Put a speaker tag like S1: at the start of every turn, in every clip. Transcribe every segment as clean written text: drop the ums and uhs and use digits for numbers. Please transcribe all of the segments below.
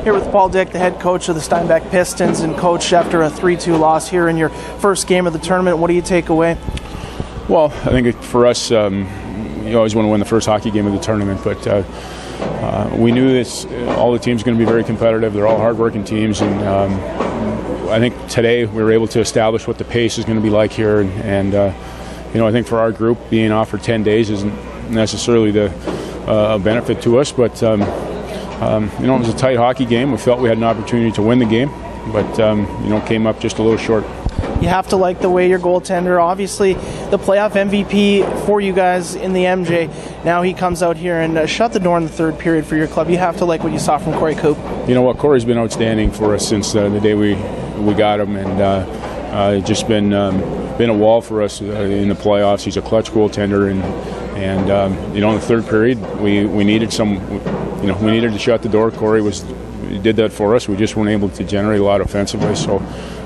S1: Here with Paul Dick, the head coach of the Steinbach Pistons, and coach, after a 3-2 loss here in your first game of the tournament, what do you take away?
S2: Well, I think for us, you always want to win the first hockey game of the tournament, but we knew this. All the teams are going to be very competitive. They're all hard-working teams, and I think today we were able to establish what the pace is going to be like here. And I think for our group, being off for 10 days isn't necessarily a benefit to us, but it was a tight hockey game. We felt we had an opportunity to win the game, but came up just a little short.
S1: You have to like the way your goaltender, obviously the playoff MVP for you guys in the MJ, now he comes out here and shut the door in the third period for your club. You have to like what you saw from Corey Coop.
S2: You know what, Corey's been outstanding for us since the day we got him, and just been a wall for us in the playoffs. He's a clutch goaltender, and in the third period we needed we needed to shut the door. Corey did that for us. We just weren't able to generate a lot offensively, so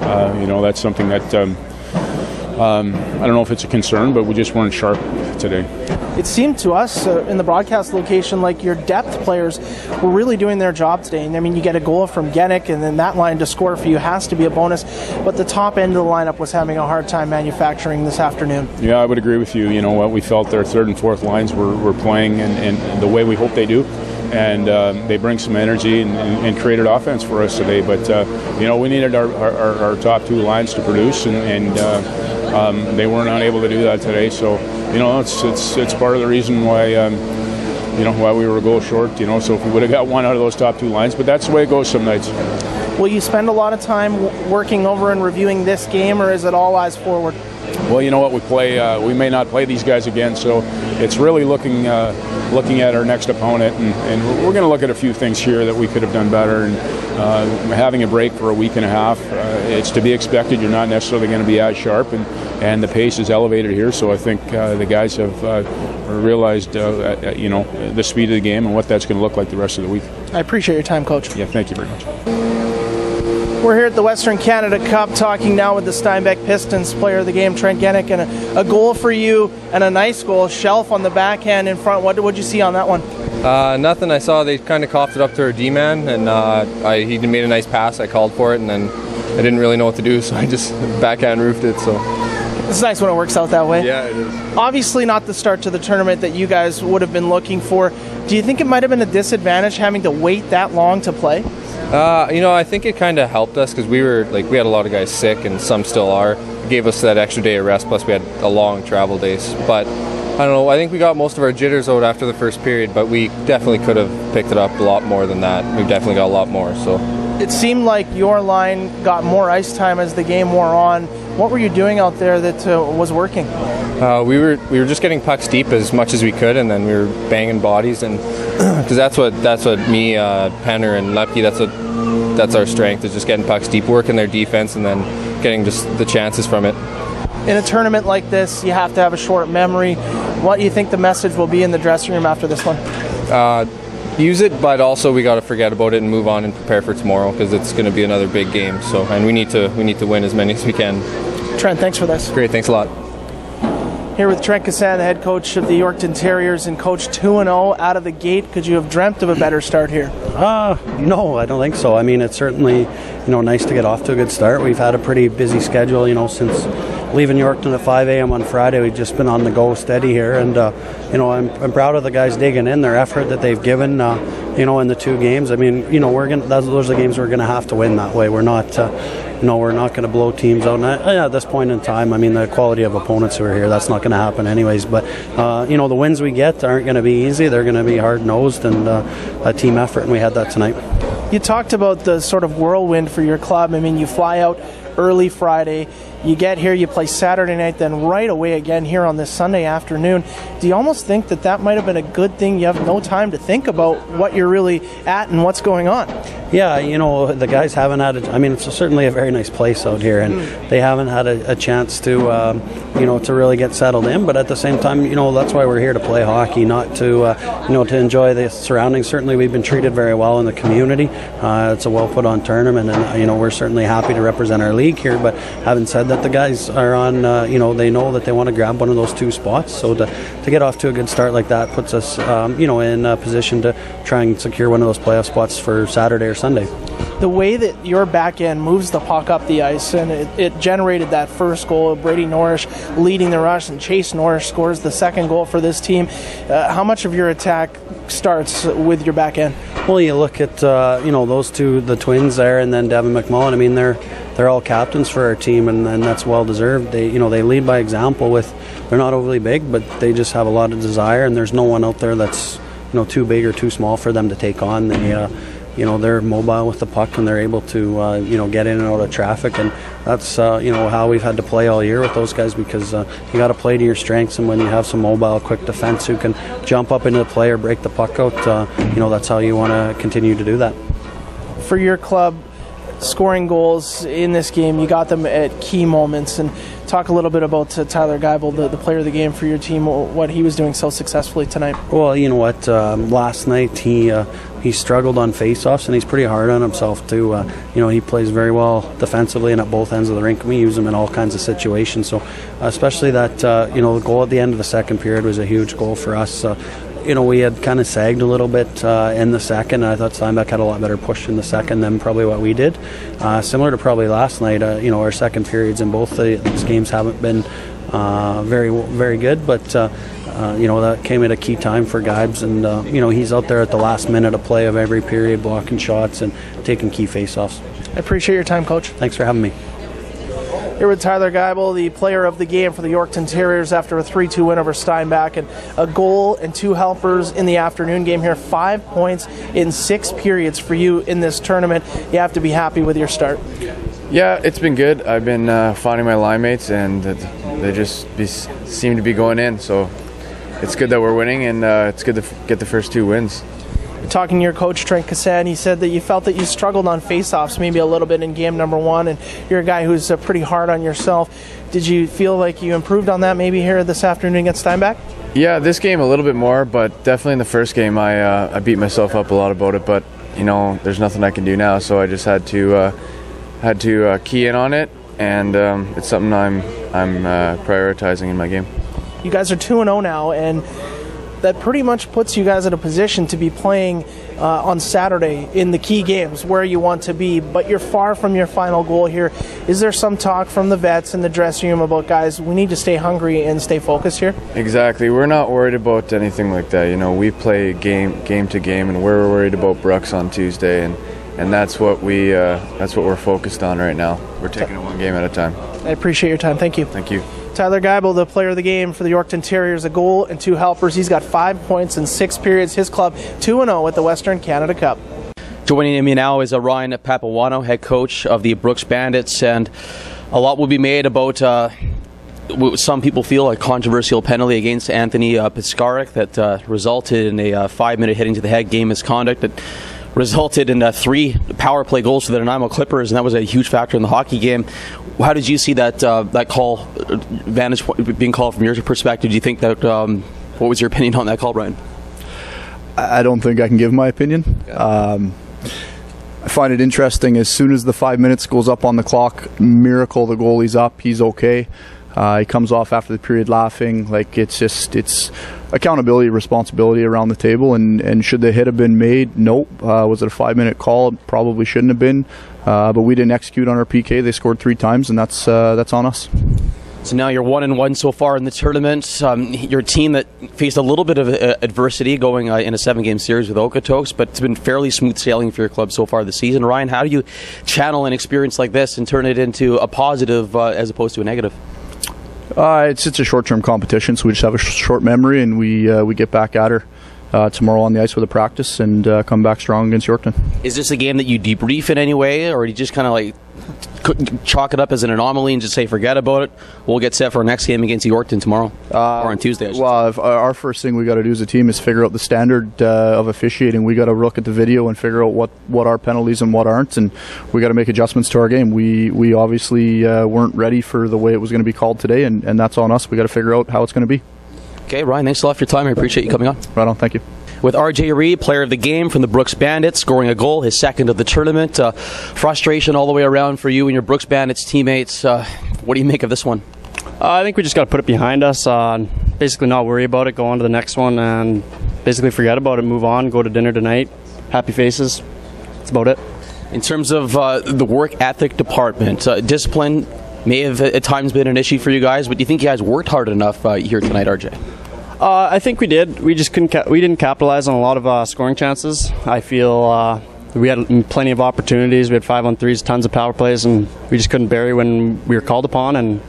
S2: that's something that I don't know if it's a concern, but we just weren't sharp today.
S1: It seemed to us in the broadcast location like your depth players were really doing their job today. And I mean, you get a goal from Genick, and then that line to score for you has to be a bonus. But the top end of the lineup was having a hard time manufacturing this afternoon. Yeah,
S2: I would agree with you. We felt their third and fourth lines were playing and the way we hope they do. And they bring some energy and created offense for us today. But we needed our top two lines to produce, and they were not able to do that today. So it's part of the reason why why we were a goal short. So if we would have got one out of those top two lines, but that's the way it goes some nights.
S1: Will you spend a lot of time working over and reviewing this game, or is it all eyes forward?
S2: Well, you know what, we may not play these guys again, so it's really looking at our next opponent, and we're going to look at a few things here that we could have done better. And having a break for a week and a half, it's to be expected. You're not necessarily going to be as sharp, and the pace is elevated here. So I think the guys have realized the speed of the game and what that's going to look like the rest of the week.
S1: I appreciate your time, Coach.
S2: Yeah, thank you very much.
S1: We're here at the Western Canada Cup talking now with the Steinbach Pistons player of the game, Trent Genick, and a goal for you and a nice goal. Shelf on the backhand in front. What did you see on that one?
S3: Nothing. I saw they kind of coughed it up to our D-man, and he made a nice pass. I called for it, and then I didn't really know what to do, so I just backhand roofed it. So
S1: it's nice when it works out that way.
S3: Yeah, it is.
S1: Obviously not the start to the tournament that you guys would have been looking for. Do you think it might have been a disadvantage having to wait that long to play?
S3: I think it kind of helped us because we had a lot of guys sick, and some still are. It gave us that extra day of rest, plus we had a long travel days. But I don't know, I think we got most of our jitters out after the first period, but we definitely could have picked it up a lot more than that. We've definitely got a lot more. So
S1: it seemed like your line got more ice time as the game wore on. What were you doing out there that was working?
S3: We were just getting pucks deep as much as we could, and then we were banging bodies, and because that's what me, Penner, and Lepke, that's our strength, is just getting pucks deep, working their defense, and then getting just the chances from it.
S1: In a tournament like this, you have to have a short memory. What do you think the message will be in the dressing room after this one?
S3: Use it, but also we got to forget about it and move on and prepare for tomorrow, because it's going to be another big game. So, and we need to win as many as we can.
S1: Trent, thanks for this.
S3: Great, thanks a lot.
S1: Here with Trent Crescent, the head coach of the Yorkton Terriers, and coach 2-0 out of the gate. Could you have dreamt of a better start here?
S4: No, I don't think so. I mean, it's certainly nice to get off to a good start. We've had a pretty busy schedule, since leaving Yorkton at 5 a.m. on Friday. We've just been on the go steady here, and I'm proud of the guys digging in, their effort that they've given in the two games. I mean, those are the games we're going to have to win that way. We're not we're not going to blow teams out. And at this point in time, I mean, the quality of opponents who are here, that's not going to happen anyways. But the wins we get aren't going to be easy. They're going to be hard-nosed and a team effort, and we had that tonight.
S1: You talked about the sort of whirlwind for your club. I mean, you fly out early Friday, you get here, you play Saturday night, then right away again here on this Sunday afternoon. Do you almost think that might have been a good thing? You have no time to think about what you're really at and what's going on.
S4: Yeah, the guys haven't had it's certainly a very nice place out here, and they haven't had a chance to to really get settled in. But at the same time, that's why we're here to play hockey, not to to enjoy the surroundings. Certainly, we've been treated very well in the community. It's a well put on tournament, and we're certainly happy to represent our league here. But having said that, the guys are on. They know that they want to grab one of those 2 spots. So to get off to a good start like that puts us, in a position to try and secure one of those playoff spots for Saturday or Sunday.
S1: The way that your back end moves the puck up the ice, and it generated that first goal. Brady Norris leading the rush, and Chase Norris scores the second goal for this team. How much of your attack starts with your back end?
S4: Well, you look at those two, the twins there, and then Devin McMullen. I mean, they're all captains for our team, and that's well deserved. They lead by example. They're not overly big, but they just have a lot of desire, and there's no one out there that's too big or too small for them to take on. They're mobile with the puck, and they're able to get in and out of traffic, and that's how we've had to play all year with those guys, because you got to play to your strengths, and when you have some mobile, quick defense who can jump up into the play or break the puck out, that's how you want to continue to do that.
S1: For your club, scoring goals in this game, you got them at key moments, and talk a little bit about Tyler Geibel, the player of the game for your team, what he was doing so successfully tonight.
S4: Well, you know what, last night he struggled on face-offs, and he's pretty hard on himself too. He plays very well defensively and at both ends of the rink. We use him in all kinds of situations, so especially that the goal at the end of the second period was a huge goal for us. We had kind of sagged a little bit in the second, and I thought Steinbeck had a lot better push in the second than probably what we did. Similar to probably last night, our second periods in both these games haven't been very, very good, but that came at a key time for Geibs, and he's out there at the last minute of play of every period, blocking shots and taking key face-offs.
S1: I appreciate your time, Coach.
S4: Thanks for having me.
S1: Here with Tyler Geibel, the player of the game for the Yorkton Terriers after a 3-2 win over Steinbach, and a goal and 2 helpers in the afternoon game here. 5 points in 6 periods for you in this tournament. You have to be happy with your start.
S5: Yeah, it's been good. I've been finding my line mates, and they just seem to be going in. So it's good that we're winning, and it's good to get the first 2 wins.
S1: Talking to your coach, Trent Cassan, he said that you felt that you struggled on face-offs maybe a little bit in game number 1, and you're a guy who's pretty hard on yourself. Did you feel like you improved on that maybe here this afternoon against Steinbach?
S5: Yeah, this game a little bit more, but definitely in the first game I beat myself up a lot about it. But there's nothing I can do now, so I just had to key in on it, and it's something I'm prioritizing in my game.
S1: You guys are 2-0 now, and that pretty much puts you guys in a position to be playing on Saturday in the key games where you want to be, but you're far from your final goal here. Is there some talk from the vets in the dressing room about, guys, we need to stay hungry and stay focused here?
S5: Exactly. We're not worried about anything like that. We play game to game, and we're worried about Brooks on Tuesday, and that's what we're focused on right now. We're taking it one game at a time.
S1: I appreciate your time. Thank you.
S5: Thank you.
S1: Tyler Geibel, the player of the game for the Yorkton Terriers, a goal and 2 helpers. He's got 5 points in 6 periods. His club 2-0 at the Western Canada Cup.
S6: Joining me now is Ryan Papuano, head coach of the Brooks Bandits, and a lot will be made about what some people feel a controversial penalty against Anthony Piskarek that resulted in a 5-minute hitting to the head, game misconduct that resulted in 3 power play goals for the Nanaimo Clippers, and that was a huge factor in the hockey game. How did you see that call, vantage point being called from your perspective? Do you think that, what was your opinion on that call, Brian?
S7: I don't think I can give my opinion. I find it interesting, as soon as the 5 minutes goes up on the clock, miracle, the goalie's up, he's okay. He comes off after the period laughing. It's accountability, responsibility around the table, and should the hit have been made? Nope. Was it a 5-minute call? It probably shouldn't have been, but we didn't execute on our PK. They scored 3 times, and that's on us.
S6: So now you're 1-1 so far in the tournament. Your team that faced a little bit of adversity going in a 7-game series with Okotoks, but it's been fairly smooth sailing for your club so far this season. Ryan, how do you channel an experience like this and turn it into a positive as opposed to a negative?
S7: It's a short-term competition, so we just have a short memory, and we get back at her tomorrow on the ice with a practice and come back strong against Yorkton.
S6: Is this a game that you debrief in any way, or do you just kind of chalk it up as an anomaly and just say forget about it? We'll get set for our next game against Yorkton tomorrow, or on Tuesday.
S7: Well, our first thing we got to do as a team is figure out the standard of officiating. We got to look at the video and figure out what are penalties and what aren't, and we got to make adjustments to our game. We obviously weren't ready for the way it was going to be called today, and that's on us. We got to figure out how it's going to be.
S6: Okay, Ryan, thanks a lot for your time. I appreciate you coming on.
S7: Right on, thank you.
S6: With RJ Reed, player of the game from the Brooks Bandits, scoring a goal, his second of the tournament. Frustration all the way around for you and your Brooks Bandits teammates. What do you make of this one?
S8: I think we just got to put it behind us. Basically not worry about it, go on to the next one, and basically forget about it, move on, go to dinner tonight. Happy faces. That's about it.
S6: In terms of the work ethic department, discipline may have at times been an issue for you guys, but do you think you guys worked hard enough here tonight, RJ?
S8: I think we did. We just we didn't capitalize on a lot of scoring chances. I feel we had plenty of opportunities. We had 5-on-3s, tons of power plays, and we just couldn't bury when we were called upon, and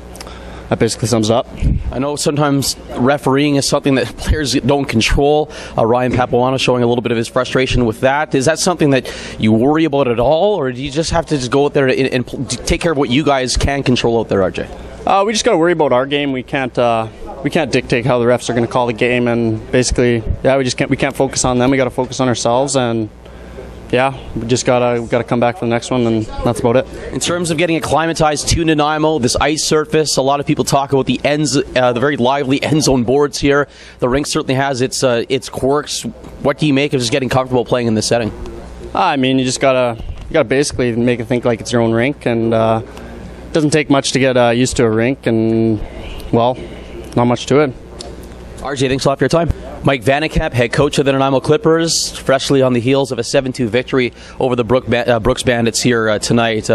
S8: that basically sums it up.
S6: I know sometimes refereeing is something that players don't control. Ryan Papuano showing a little bit of his frustration with that. Is that something that you worry about at all, or do you just have to just go out there and take care of what you guys can control out there, RJ?
S8: We just got to worry about our game. We can't dictate how the refs are going to call the game, and basically, we can't focus on them. We got to focus on ourselves, and we just gotta come back for the next one, and that's about it.
S6: In terms of getting acclimatized to Nanaimo, this ice surface, a lot of people talk about the very lively end zone boards here. The rink certainly has its quirks. What do you make of just getting comfortable playing in this setting?
S8: I mean, you gotta basically make it think like it's your own rink, and it doesn't take much to get used to a rink, and well, not much to it.
S6: RJ, thanks a lot for your time. Mike Vannekamp, head coach of the Nanaimo Clippers, freshly on the heels of a 7-2 victory over the Brooks Bandits here tonight.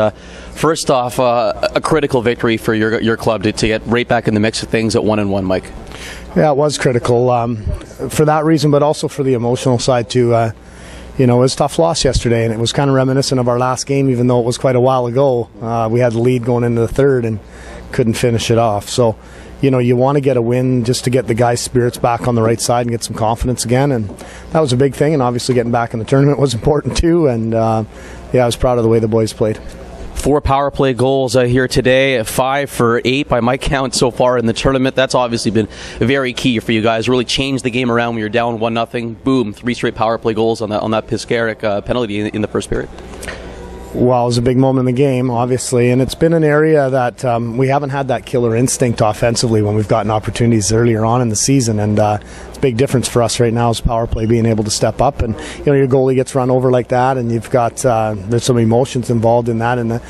S6: First off, a critical victory for your club to get right back in the mix of things at 1-1, Mike.
S9: Yeah, it was critical for that reason, but also for the emotional side too. It was a tough loss yesterday, and it was kind of reminiscent of our last game, even though it was quite a while ago. We had the lead going into the third and couldn't finish it off. So, you want to get a win just to get the guys' spirits back on the right side and get some confidence again, and that was a big thing, and obviously getting back in the tournament was important too, and I was proud of the way the boys played.
S6: 4 power play goals here today, 5 for 8 by my count so far in the tournament. That's obviously been very key for you guys. Really changed the game around when you're down 1-0. Boom, 3 straight power play goals on that Piscaric penalty in the first period.
S9: Well, it was a big moment in the game, obviously, and it's been an area that we haven't had that killer instinct offensively when we've gotten opportunities earlier on in the season, and it's a big difference for us right now is power play being able to step up, and your goalie gets run over like that, and you've got there's some emotions involved in that, and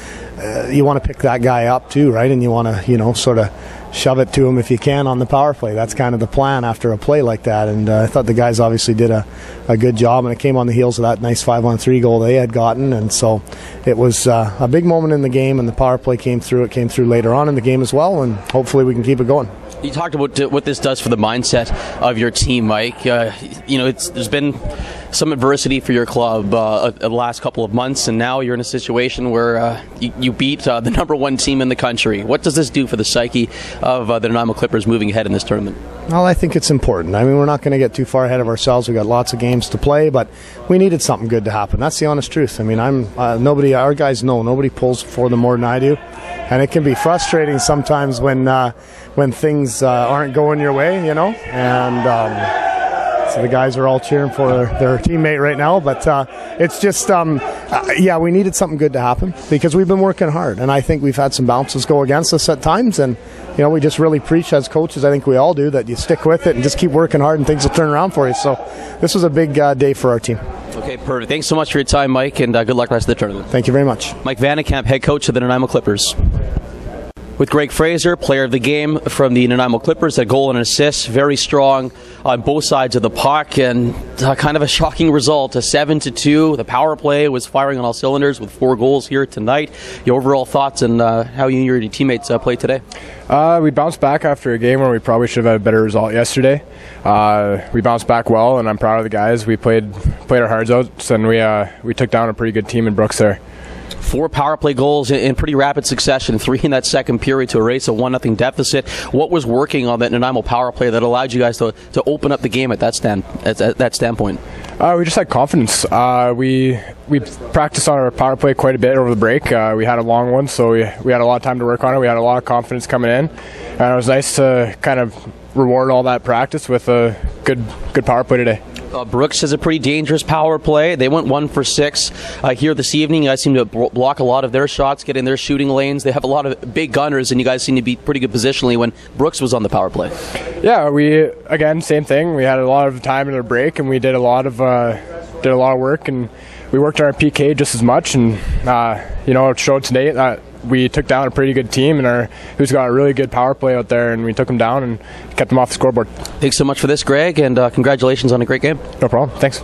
S9: you want to pick that guy up too, right? And you want to sort of shove it to him if you can on the power play. That's kind of the plan after a play like that, and I thought the guys obviously did a good job, and it came on the heels of that nice 5-on-3 goal they had gotten, and so it was a big moment in the game, and the power play came through. It came through later on in the game as well, and hopefully we can keep it going.
S6: You talked about what this does for the mindset of your team, Mike. There's been some adversity for your club the last couple of months, and now you're in a situation where you beat the #1 team in the country. What does this do for the psyche of the Nanaimo Clippers moving ahead in this tournament?
S9: Well, I think it's important. I mean, we're not going to get too far ahead of ourselves. We've got lots of games to play, but we needed something good to happen. That's the honest truth. I mean, our guys know nobody pulls for them more than I do, and it can be frustrating sometimes when things aren't going your way, and so the guys are all cheering for their teammate right now, but it's just we needed something good to happen because we've been working hard, and I think we've had some bounces go against us at times, and we just really preach as coaches, I think we all do, that you stick with it and just keep working hard and things will turn around for you. So this was a big day for our team.
S6: Okay, perfect. Thanks so much for your time, Mike, and good luck rest of the tournament.
S9: Thank you very much.
S6: Mike Vannekamp, head coach of the Nanaimo Clippers. With Greg Fraser, player of the game from the Nanaimo Clippers, a goal and an assist, very strong on both sides of the puck, and kind of a shocking result, a 7-2. The power play was firing on all cylinders with 4 goals here tonight. Your overall thoughts on how you and your teammates played today?
S10: We bounced back after a game where we probably should have had a better result yesterday. We bounced back well, and I'm proud of the guys. We played our hearts out, and we took down a pretty good team in Brooks there.
S6: 4 power play goals in pretty rapid succession, 3 in that second period to erase a 1-0 deficit. What was working on that Nanaimo power play that allowed you guys to open up the game at that standpoint?
S10: We just had confidence. We practiced on our power play quite a bit over the break. We had a long one, so we had a lot of time to work on it. We had a lot of confidence coming in, and it was nice to kind of reward all that practice with a good power play today.
S6: Brooks has a pretty dangerous power play. They went 1 for 6 here this evening. You guys seem to block a lot of their shots, get in their shooting lanes. They have a lot of big gunners, and you guys seem to be pretty good positionally when Brooks was on the power play.
S10: Yeah, again, same thing. We had a lot of time in our break, and we did a lot of work, and we worked on our PK just as much. And it showed today that we took down a pretty good team, and who's got a really good power play out there, and we took them down and kept them off the scoreboard.
S6: Thanks so much for this, Greg, and congratulations on a great game.
S10: No problem. Thanks.